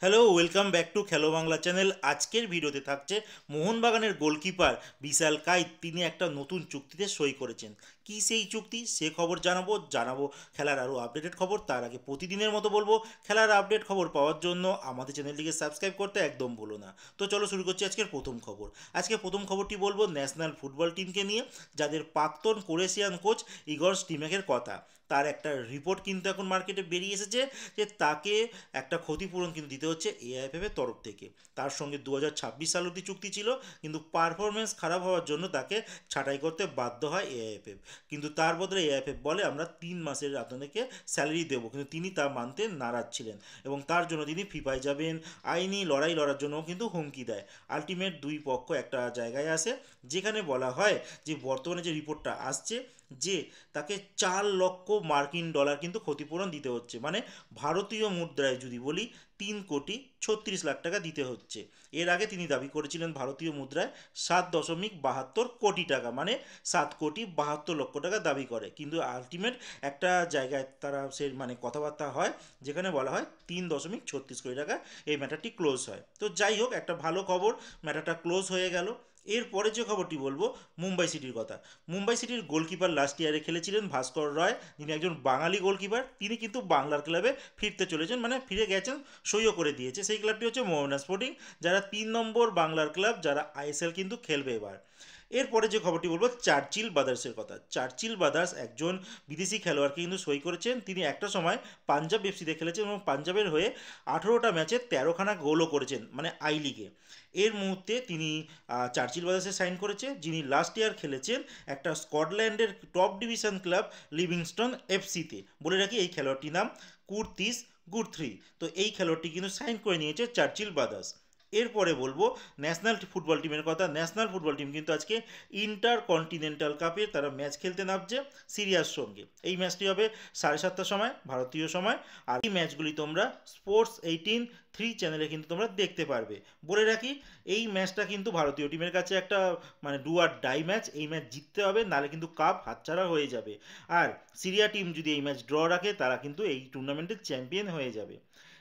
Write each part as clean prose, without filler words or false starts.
Hello, welcome back to খেলো Bangla channel. আজকের ভিডিওতে থাকছে মোহনবাগানের গোলকিপার বিশাল কাইত। তিনি একটা নতুন চুক্তিতে সই করেছেন। কি সেই চুক্তি, সে খবর জানাবো খেলার আরও আপডেটেড খবর। তার আগে প্রতিদিনের মতো বলবো, খেলার আপডেট খবর পাওয়ার জন্য আমাদের চ্যানেলটিকে সাবস্ক্রাইব করতে একদম ভুলো না। তো চলো শুরু করছি আজকের প্রথম খবর। আজকে প্রথম খবরটি বলবো ন্যাশনাল ফুটবল টিমকে নিয়ে, যাদের প্রাক্তন ক্রোয়েশিয়ান কোচ ইগর স্টিমেকের কথা। তার একটা রিপোর্ট কিন্তু এখন মার্কেটে বেরিয়ে এসেছে যে তাকে একটা ক্ষতিপূরণ কিন্তু দিতে হচ্ছে এআইএফএফ এর তরফ থেকে। তার সঙ্গে 2026 সাল অবধি চুক্তি ছিল, কিন্তু পারফরমেন্স খারাপ হওয়ার জন্য তাকে ছাঁটাই করতে বাধ্য হয় এআইএফএফ। কিন্তু তার বদলে এআইএফএফ বলে আমরা 3 মাসের আপনাদেরকে স্যালারি দেবো, কিন্তু তিনি তা মানতে নারাজ ছিলেন এবং তার জন্য তিনি ফিফায় যাবেন, আইনি লড়াই লড়ার জন্য কিন্তু হুমকি দেয়। আলটিমেট দুই পক্ষ একটা জায়গায় আসে, যেখানে বলা হয় যে বর্তমানে যে রিপোর্টটা আসছে যে তাকে 4 লক্ষ মার্কিন ডলার কিন্তু ক্ষতিপূরণ দিতে হচ্ছে, মানে ভারতীয় মুদ্রায় যদি বলি 3,36,00,000 টাকা দিতে হচ্ছে। এর আগে তিনি দাবি করেছিলেন ভারতীয় মুদ্রায় 7.72 কোটি টাকা, মানে 7,72,00,000 টাকা দাবি করে। কিন্তু আলটিমেট একটা জায়গায় তারা সে মানে কথাবার্তা হয়, যেখানে বলা হয় 3.36 কোটি টাকা এই ম্যাটারটি ক্লোজ হয়। তো যাই হোক, একটা ভালো খবর, ম্যাটারটা ক্লোজ হয়ে গেল। এরপরে যে খবরটি বলবো মুম্বাই সিটির কথা। মুম্বাই সিটির গোলকিপার লাস্ট ইয়ারে খেলেছিলেন ভাস্কর রয়, যিনি একজন বাঙালি গোলকিপার। তিনি কিন্তু বাংলার ক্লাবে ফিরতে চলেছেন, মানে ফিরে গেছেন, সইও করে দিয়েছে। সেই ক্লাবটি হচ্ছে মোহনা স্পোর্টিং, যারা 3 নম্বর বাংলার ক্লাব, যারা আইএসএল কিন্তু খেলবে এবার। এরপরে যে খবরটি বলবো চার্চিল ব্রাদার্সের কথা। চার্চিল ব্রাদার্স একজন বিদেশি খেলোয়াড়কে কিন্তু সই করেছেন। তিনি একটা সময় পাঞ্জাব এফসিতে খেলেছেন এবং পাঞ্জাবের হয়ে 18টা ম্যাচে 13খানা গোলও করেছেন, মানে আই লিগে। এর মুহূর্তে তিনি চার্চিল ব্রাদার্সে সাইন করেছে, যিনি লাস্ট ইয়ার খেলেছেন একটা স্কটল্যান্ডের টপ ডিভিশন ক্লাব লিভিংস্টন এফসিতে। বলে রাখি এই খেলোয়াড়টির নাম কুর্তিস গুথরি। তো এই খেলোয়াড়টি কিন্তু সাইন করে নিয়েছে চার্চিল ব্রাদার্স। এরপরে বলবো ন্যাশনাল ফুটবল টিমের কথা। ন্যাশনাল ফুটবল টিম কিন্তু আজকে ইন্টার কন্টিনেন্টাল কাপে তারা ম্যাচ খেলতে নামছে সিরিয়ার সঙ্গে। এই ম্যাচটি হবে 7:30টার সময় ভারতীয় সময়। আর এই ম্যাচগুলি তোমরা স্পোর্টস 18 চ্যানেলে কিন্তু তোমরা দেখতে পারবে। বলে রাখি এই ম্যাচটা কিন্তু ভারতীয় টিমের কাছে একটা মানে ডু আর ডাই ম্যাচ। এই ম্যাচ জিততে হবে, নাহলে কিন্তু কাপ হাতছাড়া হয়ে যাবে। আর সিরিয়া টিম যদি এই ম্যাচ ড্র রাখে, তারা কিন্তু এই টুর্নামেন্টের চ্যাম্পিয়ন হয়ে যাবে।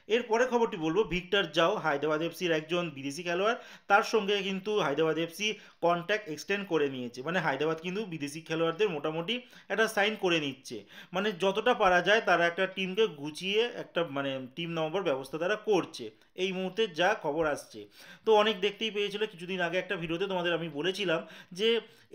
এরপরে খবরটি বলবো ভিক্টর জাও, হায়দ্রাবাদ এফসির একজন বিদেশি খেলোয়াড়। তার সঙ্গে কিন্তু হায়দ্রাবাদ এফসি কন্ট্যাক্ট এক্সটেন্ড করে নিয়েছে, মানে হায়দ্রাবাদ কিন্তু বিদেশি খেলোয়াড়দের মোটামুটি একটা সাইন করে নিচ্ছে। মানে যতটা পারা যায় তারা একটা টিমকে গুছিয়ে একটা মানে টিম নম্বর ব্যবস্থা তারা করছে। এই মুহূর্তে যা খবর আসছে, তো অনেক দেখতেই পেয়েছিল কিছুদিন আগে একটা ভিডিওতে তোমাদের আমি বলেছিলাম যে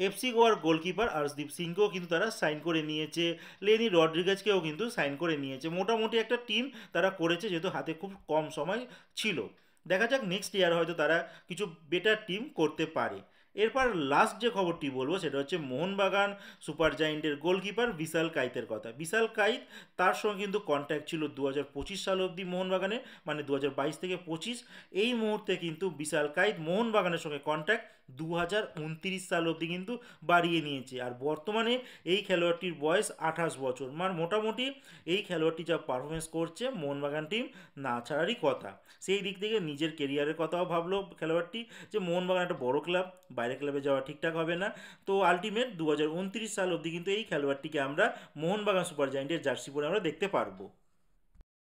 এফসি গোয়ার গোলকিপার আর্শদীপ সিংকেও কিন্তু তারা সাইন করে নিয়েছে, লেনি রড্রিগেজকেও কিন্তু সাইন করে নিয়েছে। মোটামুটি একটা টিম তারা করেছে, যেহেতু হাতে খুব কম সময় ছিল। দেখা যাক নেক্সট ইয়ার হয়তো তারা কিছু বেটার টিম করতে পারে। এরপর লাস্ট যে খবরটি বলবো সেটা হচ্ছে মোহনবাগান সুপার জায়েন্টের গোলকিপার বিশাল কাইতের কথা। বিশাল কাইত, তার সঙ্গে কিন্তু কন্ট্যাক্ট ছিল 2025 সাল অবধি মোহনবাগানে, মানে 2022 থেকে 25। এই মুহূর্তে কিন্তু বিশাল কাইত মোহনবাগানের সঙ্গে কন্ট্যাক্ট 2029 সাল অবধি কিন্তু বাড়িয়ে নিয়েছে। আর বর্তমানে এই খেলোয়াড়টির বয়স 28 বছর। মানে মোটামুটি এই খেলোয়াড়টি যা পারফরমেন্স করছে, মোহনবাগান টিম না ছাড়ারই কথা। সেই দিক থেকে নিজের কেরিয়ারের কথাও ভাবলো খেলোয়াড়টি, যে মোহনবাগান একটা বড় ক্লাব, বাইরে ক্লাবে যাওয়া ঠিকঠাক হবে না। তো আলটিমেট 2029 সাল অবধি কিন্তু এই খেলোয়াড়টিকে আমরা মোহনবাগান সুপার জায়েন্টের জার্সি পরে আমরা দেখতে পারবো।